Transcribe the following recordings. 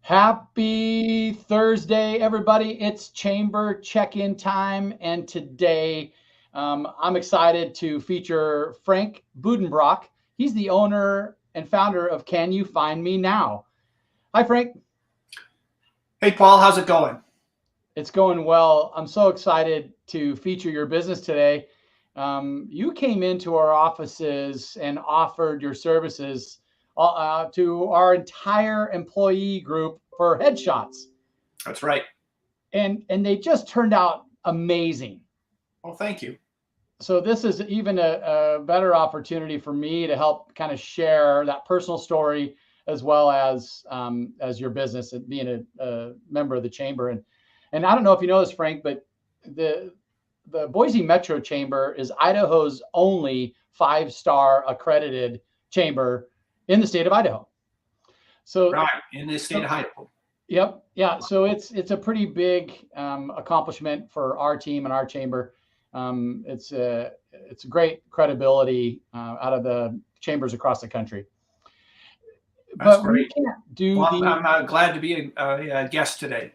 Happy Thursday, everybody. It's chamber check-in time. And today I'm excited to feature Frank Budenbrock. He's the owner and founder of Can You Find Me Now? Hi, Frank. Hey, Paul, how's it going? It's going well. I'm so excited to feature your business today. You came into our offices and offered your services to our entire employee group for headshots. That's right. And they just turned out amazing. Well, thank you. So this is even a better opportunity for me to help kind of share that personal story as well as your business and being a member of the chamber. And I don't know if you know this, Frank, but the the Boise Metro Chamber is Idaho's only 5-star accredited chamber in the state of Idaho. So, Right, in the state of Idaho. yep, yeah. So it's a pretty big accomplishment for our team and our chamber. It's a great credibility out of the chambers across the country. That's But we great. can't do Well, the I'm glad to be a guest today.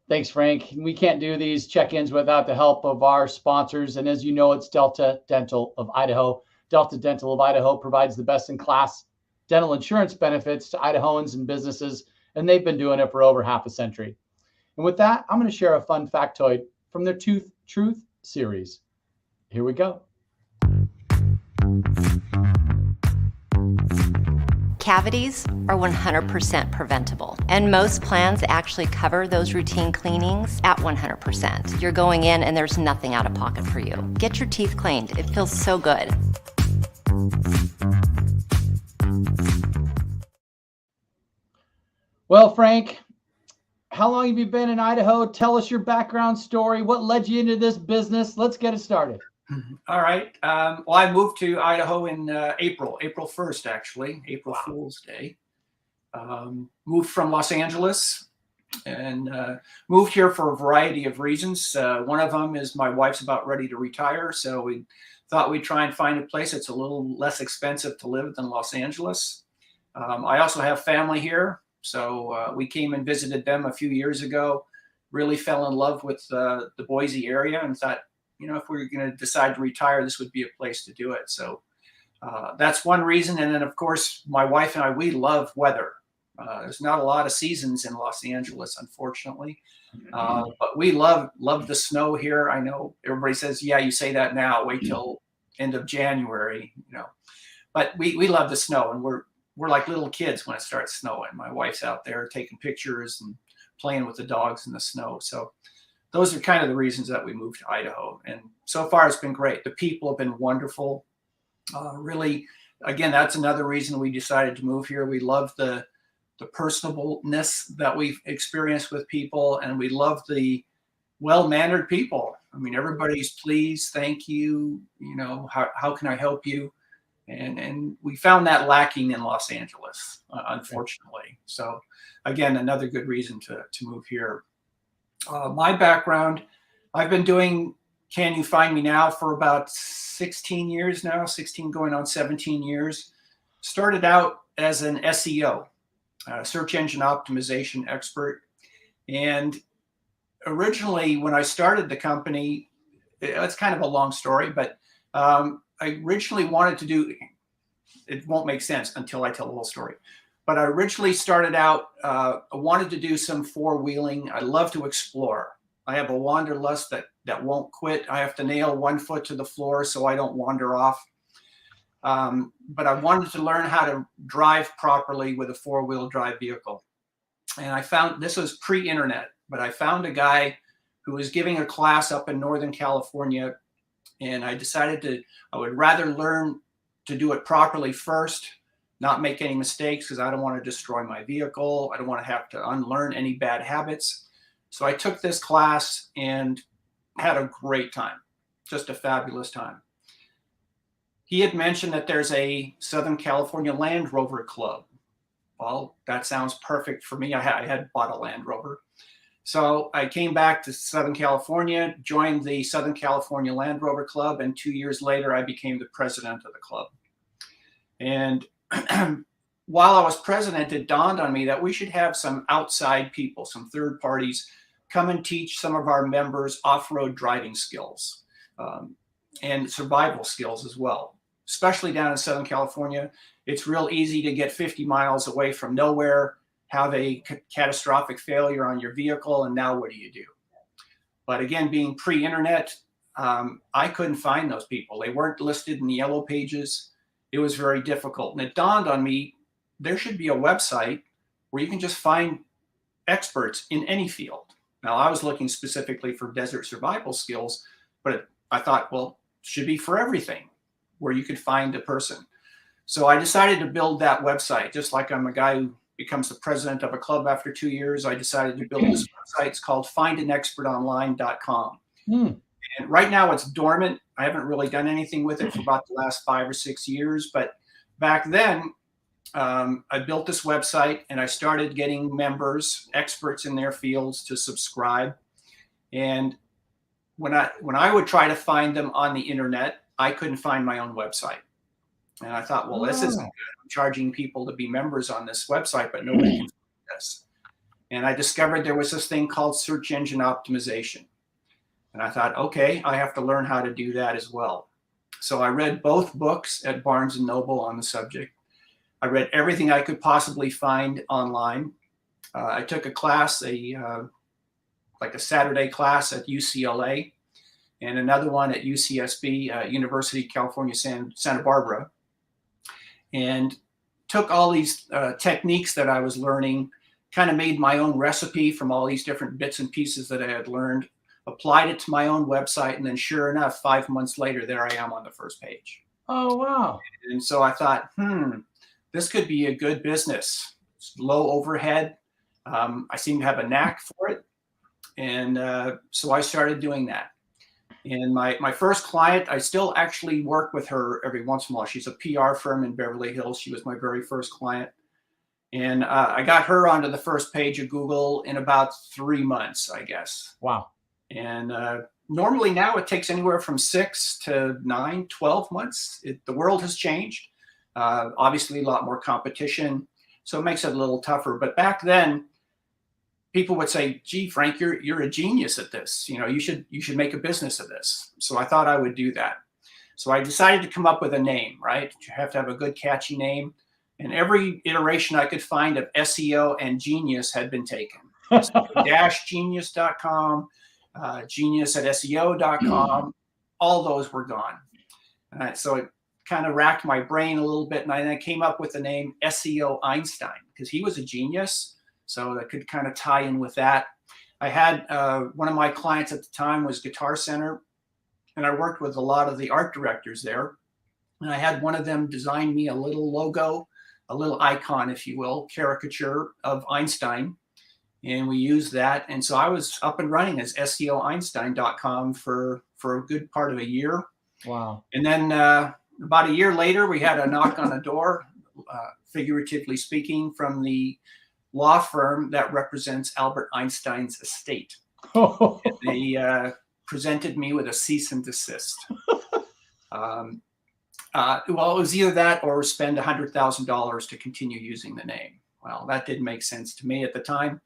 Thanks, Frank. We can't do these check-ins without the help of our sponsors. And as you know, it's Delta Dental of Idaho. Delta Dental of Idaho provides the best-in-class dental insurance benefits to Idahoans and businesses, and they've been doing it for over half a century. And with that, I'm going to share a fun factoid from their Tooth Truth series. Here we go. Cavities are 100% preventable, and most plans actually cover those routine cleanings at 100%. You're going in and there's nothing out of pocket for you. Get your teeth cleaned. It feels so good. Well, Frank, how long have you been in Idaho? Tell us your background story. What led you into this business? Let's get it started. All right. Well, I moved to Idaho in April 1st, actually, April Fool's Day. Moved from Los Angeles and moved here for a variety of reasons. One of them is my wife's about ready to retire, so we thought we'd try and find a place that's a little less expensive to live than Los Angeles. I also have family here, so we came and visited them a few years ago, really fell in love with the Boise area and thought, if we were going to decide to retire, this would be a place to do it. So that's one reason. And then, of course, my wife and I, we love weather. There's not a lot of seasons in Los Angeles, unfortunately. But we love the snow here. I know everybody says, yeah, you say that now, wait till end of January, But we love the snow, and we're like little kids when it starts snowing. My wife's out there taking pictures and playing with the dogs in the snow. So those are kind of the reasons that we moved to Idaho. And so far, it's been great. The people have been wonderful. Really, again, that's another reason we decided to move here. We love the personableness that we've experienced with people, and we love the well-mannered people. I mean, everybody's pleased, thank you, how can I help you? And we found that lacking in Los Angeles, unfortunately. So again, another good reason to move here. My background, I've been doing Can You Find Me Now for about 16 years now, 16 going on 17 years. Started out as an SEO, search engine optimization expert. And originally, when I started the company, it's kind of a long story, but I originally wanted to do, it won't make sense until I tell the whole story. But I originally started out, I wanted to do some four-wheeling. I love to explore. I have a wanderlust that won't quit. I have to nail one foot to the floor so I don't wander off. But I wanted to learn how to drive properly with a four-wheel drive vehicle. And I found, this was pre-internet, but I found a guy who was giving a class up in Northern California. And I decided I would rather learn to do it properly first, not make any mistakes, because I don't want to destroy my vehicle. I don't want to have to unlearn any bad habits. So I took this class and had a great time, just a fabulous time. He had mentioned that there's a Southern California Land Rover Club. Well, that sounds perfect for me. I had bought a Land Rover. So I came back to Southern California, joined the Southern California Land Rover Club, and 2 years later, I became the president of the club. And while I was president, it dawned on me that we should have some outside people, some third parties, come and teach some of our members off-road driving skills um, and survival skills as well. Especially down in Southern California, it's real easy to get 50 miles away from nowhere, have a catastrophic failure on your vehicle, and now what do you do? But again, being pre-internet, I couldn't find those people. They weren't listed in the yellow pages. It was very difficult. And it dawned on me, there should be a website where you can just find experts in any field. Now, I was looking specifically for desert survival skills, but I thought, well, it should be for everything where you could find a person. So I decided to build that website, just like I'm a guy who becomes the president of a club after 2 years. I decided to build this website. It's called findanexpertonline.com. And right now it's dormant. I haven't really done anything with it for about the last 5 or 6 years. But back then, I built this website and I started getting members, experts in their fields, to subscribe. And when I would try to find them on the internet, I couldn't find my own website. And I thought, well, this isn't good. I'm charging people to be members on this website, but nobody can find this. And I discovered there was this thing called search engine optimization. And I thought, okay, I have to learn how to do that as well. So I read both books at Barnes & Noble on the subject. I read everything I could possibly find online. I took a class, like a Saturday class at UCLA, and another one at UCSB, University of California, Santa Barbara, and took all these techniques that I was learning, kind of made my own recipe from all these different bits and pieces that I had learned, applied it to my own website, and then sure enough, 5 months later, there I am on the first page. Oh, wow. And so I thought, this could be a good business. It's low overhead. I seem to have a knack for it. And so I started doing that. And my first client, I still actually work with her every once in a while. She's a PR firm in Beverly Hills. She was my very first client. And I got her onto the first page of Google in about 3 months, I guess. Wow. And normally now it takes anywhere from 6 to 9, 12 months. The world has changed. Obviously, a lot more competition. So it makes it a little tougher. But back then, people would say, gee, Frank, you're a genius at this. You know, you should make a business of this. So I thought I would do that. So I decided to come up with a name, right? You have to have a good, catchy name. And every iteration I could find of SEO and genius had been taken. -genius.com, genius at SEO.com, all those were gone. So it kind of racked my brain a little bit. And I came up with the name SEO Einstein because he was a genius. So that could kind of tie in with that. I had one of my clients at the time was Guitar Center, and I worked with a lot of the art directors there. And I had one of them design me a little logo, a little icon, if you will, caricature of Einstein. And we used that. And so I was up and running as SEOEinstein.com for a good part of a year. Wow. And then about a year later, we had a knock on the door, figuratively speaking, from the law firm that represents Albert Einstein's estate. They presented me with a cease and desist. Well, it was either that or spend $100,000 to continue using the name. Well, that didn't make sense to me at the time.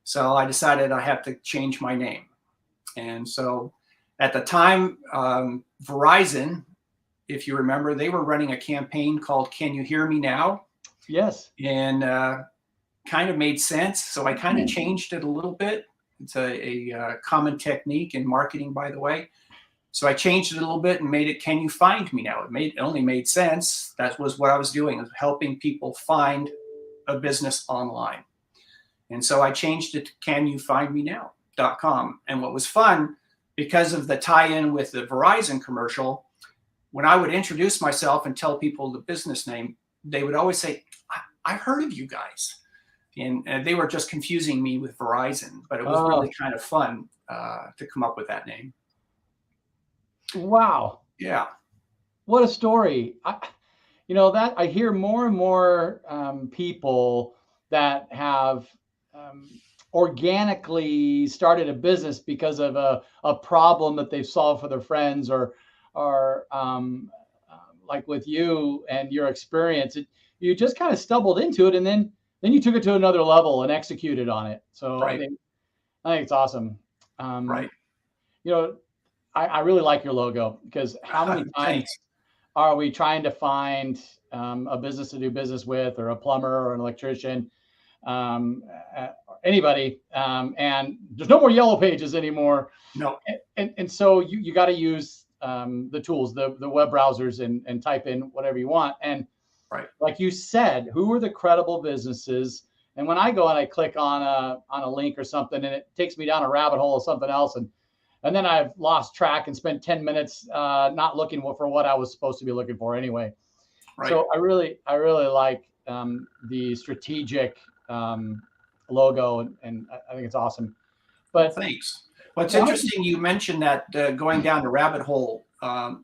So I decided I have to change my name. And so at the time, Verizon, if you remember, they were running a campaign called Can You Hear Me Now? Yes. And kind of made sense. So I kind of changed it a little bit. It's a common technique in marketing, by the way. So I changed it a little bit and made it Can You Find Me Now? It only made sense. That was what I was doing, was helping people find a business online. And so I changed it to CanYouFindMeNow.com. And what was fun, because of the tie-in with the Verizon commercial, when I would introduce myself and tell people the business name, they would always say, I heard of you guys. And they were just confusing me with Verizon, but it was really kind of fun to come up with that name. Wow. Yeah. What a story. That I hear more and more people that have organically started a business because of a problem that they've solved for their friends or like with you and your experience, you just kind of stumbled into it, and then you took it to another level and executed on it. So Right. I think it's awesome. Right. You know, I really like your logo, because how many times Thanks. are we trying to find a business to do business with, or a plumber or an electrician, anybody, and there's no more yellow pages anymore. No. And so you got to use the tools, the web browsers, and type in whatever you want. And Right. like you said, who are the credible businesses? And when I go and I click on a link or something, and it takes me down a rabbit hole of something else, and then I've lost track and spent 10 minutes not looking for what I was supposed to be looking for anyway. Right. So I really like the strategic logo, and I think it's awesome. But thanks. What's interesting, you mentioned that going down the rabbit hole.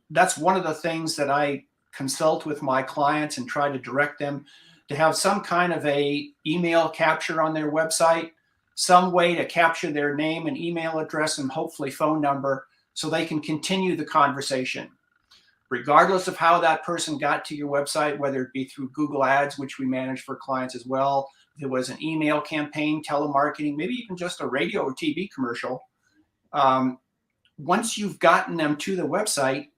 That's one of the things that I consult with my clients and try to direct them to have some kind of a email capture on their website, some way to capture their name and email address and hopefully phone number, so they can continue the conversation. Regardless of how that person got to your website, whether it be through Google Ads, which we manage for clients as well, there was an email campaign, telemarketing, maybe even just a radio or TV commercial. Once you've gotten them to the website,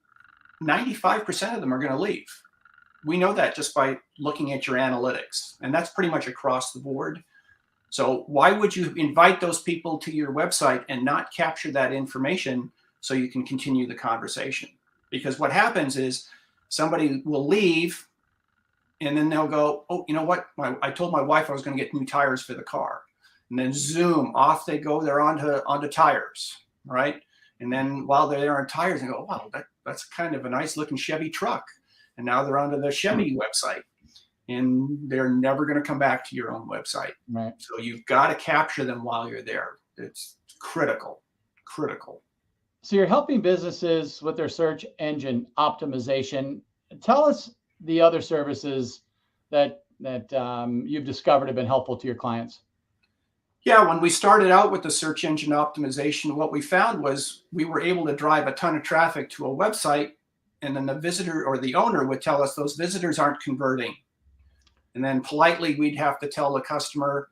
95% of them are going to leave. We know that just by looking at your analytics, and that's pretty much across the board. So why would you invite those people to your website and not capture that information so you can continue the conversation? Because what happens is somebody will leave, and then they'll go, oh, you know what? I told my wife I was going to get new tires for the car. And then zoom, off they go. They're onto tires, right? And then while they're there on tires, they go, wow, that's kind of a nice looking Chevy truck. And now they're onto the Chevy website, and they're never going to come back to your own website. Right. So you've got to capture them while you're there. It's critical. So you're helping businesses with their search engine optimization. Tell us the other services that you've discovered have been helpful to your clients. Yeah, when we started out with the search engine optimization, what we found was we were able to drive a ton of traffic to a website, and then the visitor or the owner would tell us those visitors aren't converting. And then politely, we'd have to tell the customer,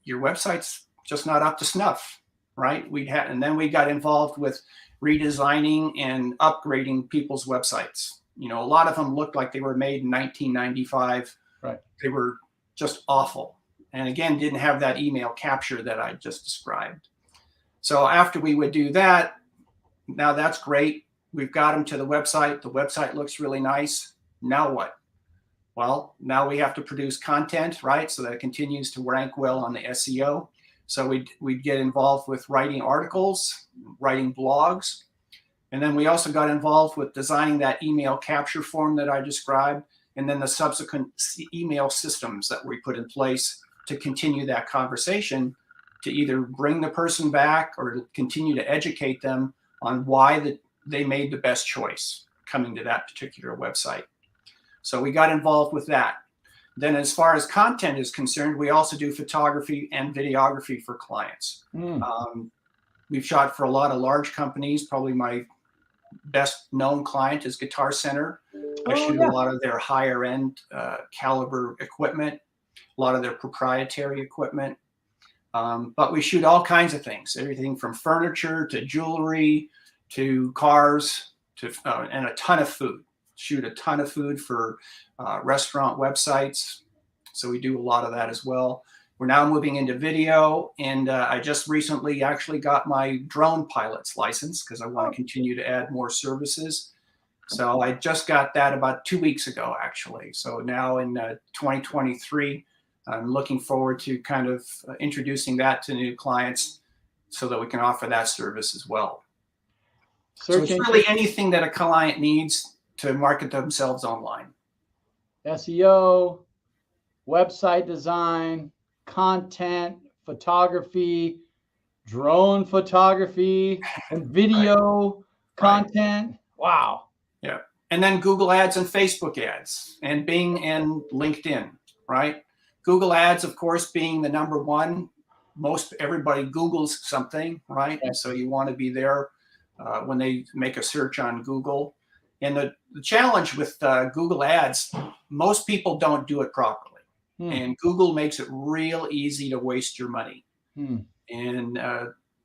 your website's just not up to snuff, right? And then we got involved with redesigning and upgrading people's websites. You know, a lot of them looked like they were made in 1995. Right. They were just awful. And again, didn't have that email capture that I just described. So after we would do that, now that's great. We've got them to the website. The website looks really nice. Now what? Well, now we have to produce content, right? So that it continues to rank well on the SEO. So we'd get involved with writing articles, writing blogs. And then we also got involved with designing that email capture form that I described, and then the subsequent email systems that we put in place to continue that conversation, to either bring the person back or continue to educate them on why they made the best choice coming to that particular website. So we got involved with that. Then as far as content is concerned, we also do photography and videography for clients. We've shot for a lot of large companies. Probably my best known client is Guitar Center. I shoot a lot of their higher end caliber equipment, a lot of their proprietary equipment. But we shoot all kinds of things, everything from furniture to jewelry to cars to and a ton of food. Shoot a ton of food for restaurant websites. So we do a lot of that as well. We're now moving into video, and I just recently actually got my drone pilot's license because I want to continue to add more services. So I just got that about 2 weeks ago, actually. So now in 2023, I'm looking forward to kind of introducing that to new clients so that we can offer that service as well. So it's really anything that a client needs to market themselves online. SEO, website design, content, photography, drone photography, and video content. Wow. Yeah. And then Google Ads and Facebook ads and Bing and LinkedIn, right? Google Ads, of course, being the number one. Most everybody Googles something, right? And so you want to be there when they make a search on Google. And the challenge with Google Ads, most people don't do it properly. And Google makes it real easy to waste your money. And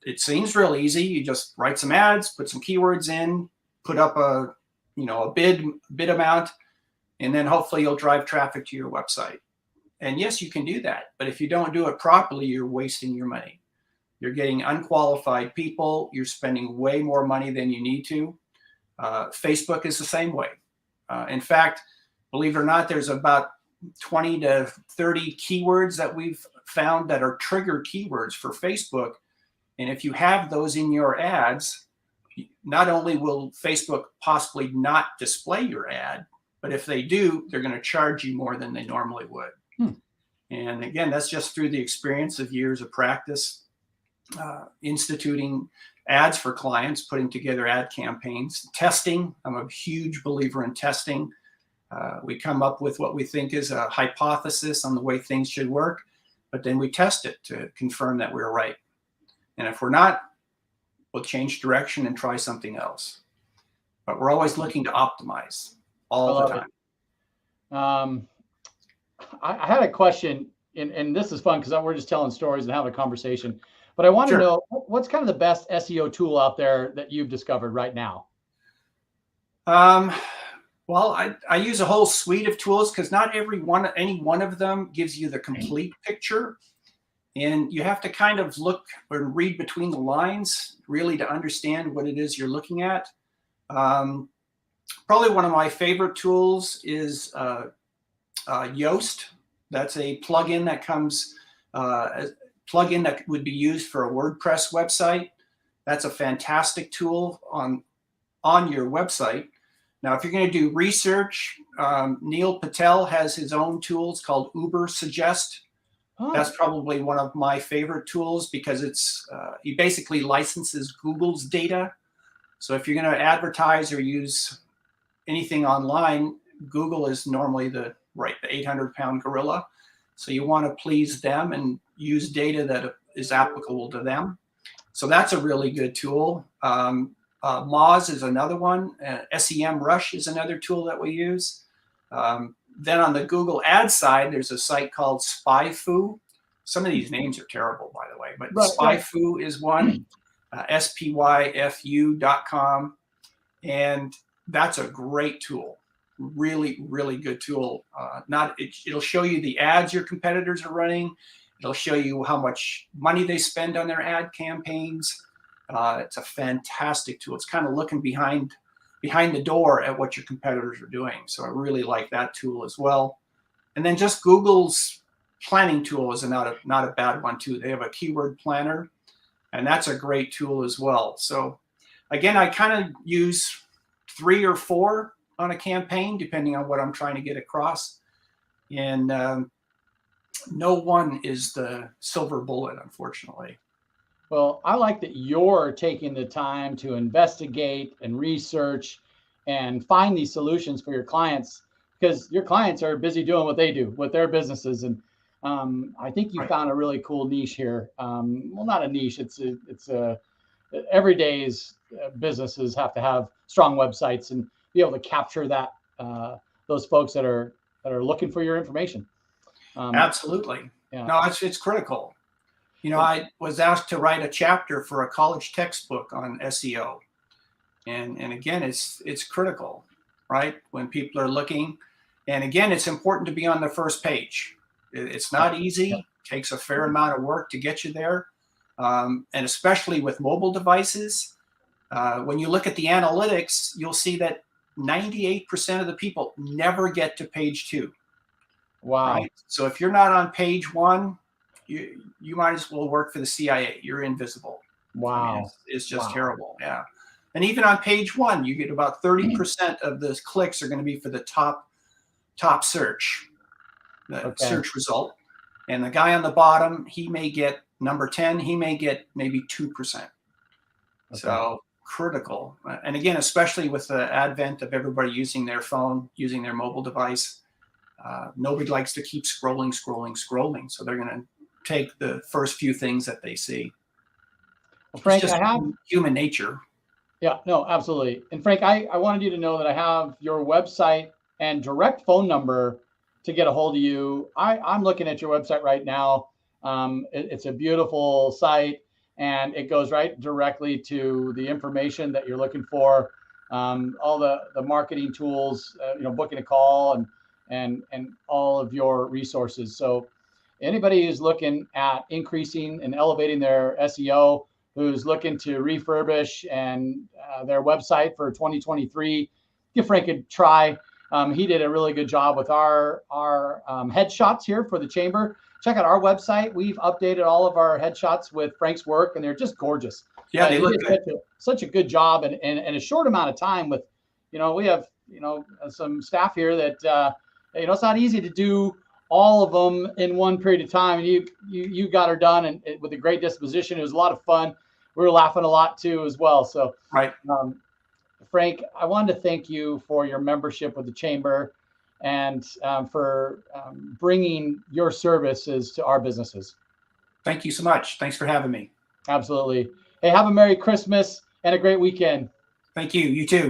it seems real easy. You just write some ads, put some keywords in, put up a bid amount, and then hopefully you'll drive traffic to your website. And yes, you can do that. But if you don't do it properly, you're wasting your money. You're getting unqualified people. You're spending way more money than you need to. Facebook is the same way. In fact, believe it or not, there's about 20 to 30 keywords that we've found that are trigger keywords for Facebook. And if you have those in your ads, not only will Facebook possibly not display your ad, but if they do, they're going to charge you more than they normally would. And again, that's just through the experience of years of practice, instituting ads for clients, putting together ad campaigns, testing. I'm a huge believer in testing. We come up with what we think is a hypothesis on the way things should work, but then we test it to confirm that we're right. And if we're not, we'll change direction and try something else. But we're always looking to optimize all the time. I had a question, and this is fun because we're just telling stories and having a conversation. But I want to know, what's kind of the best SEO tool out there that you've discovered right now? Well, I use a whole suite of tools because not any one of them gives you the complete picture. And you have to kind of look or read between the lines really to understand what it is you're looking at. Probably one of my favorite tools is Yoast. That's a plugin that comes, plugin that would be used for a WordPress website. That's a fantastic tool on your website. Now, if you're going to do research, Neil Patel has his own tools called Uber Suggest. That's probably one of my favorite tools because it's he basically licenses Google's data. So if you're going to advertise or use anything online, Google is normally the 800-pound gorilla. So you want to please them and use data that is applicable to them. So that's a really good tool. Moz is another one. SEMrush is another tool that we use. Then on the Google ad side, there's a site called SpyFu. Some of these names are terrible, by the way, but SpyFu is one, spyfu.com. And that's a great tool. Really, really good tool. It'll show you the ads your competitors are running. It'll show you how much money they spend on their ad campaigns. It's a fantastic tool. It's kind of looking behind the door at what your competitors are doing. So I really like that tool as well. And then just Google's planning tool is not a bad one too. They have a keyword planner, and that's a great tool as well. So again, I kind of use 3 or 4 on a campaign, depending on what I'm trying to get across. And no one is the silver bullet, unfortunately. Well, I like that you're taking the time to investigate and research and find these solutions for your clients, because your clients are busy doing what they do with their businesses. And I think you found a really cool niche here. Well, not a niche. It's everyday's businesses have to have strong websites and be able to capture that those folks that are looking for your information. Absolutely. Yeah. No, it's critical. You know, I was asked to write a chapter for a college textbook on SEO. And again, it's critical, right? When people are looking. And again, it's important to be on the first page. It's not easy. It takes a fair amount of work to get you there. And especially with mobile devices, when you look at the analytics, you'll see that 98% of the people never get to page 2. Wow. Right? So if you're not on page 1, you might as well work for the CIA. You're invisible. Wow. I mean, it's just terrible. Yeah. And even on page 1, you get about 30% of those clicks are going to be for the top search, search result. And the guy on the bottom, he may get number 10. He may get maybe 2%. Okay. So critical. And again, especially with the advent of everybody using their phone, using their mobile device, nobody likes to keep scrolling. So they're going to take the first few things that they see. Well, Frank, it's just human nature. Yeah, no, absolutely. And Frank, I wanted you to know that I have your website and direct phone number to get a hold of you. I'm looking at your website right now. It's a beautiful site, and it goes right directly to the information that you're looking for. All the marketing tools, booking a call and all of your resources. So anybody who's looking at increasing and elevating their SEO, who's looking to refurbish and their website for 2023, give Frank a try. He did a really good job with our headshots here for the chamber. Check out our website. We've updated all of our headshots with Frank's work, and they're just gorgeous. Yeah, they look good. Such a good job in a short amount of time. With, we have some staff here that it's not easy to do all of them in one period of time. And you got her done, and with a great disposition. It was a lot of fun. We were laughing a lot too as well. So right. Frank, I wanted to thank you for your membership with the chamber and for bringing your services to our businesses. Thank you so much. Thanks for having me. Absolutely. Hey, have a Merry Christmas and a great weekend. Thank you. You too.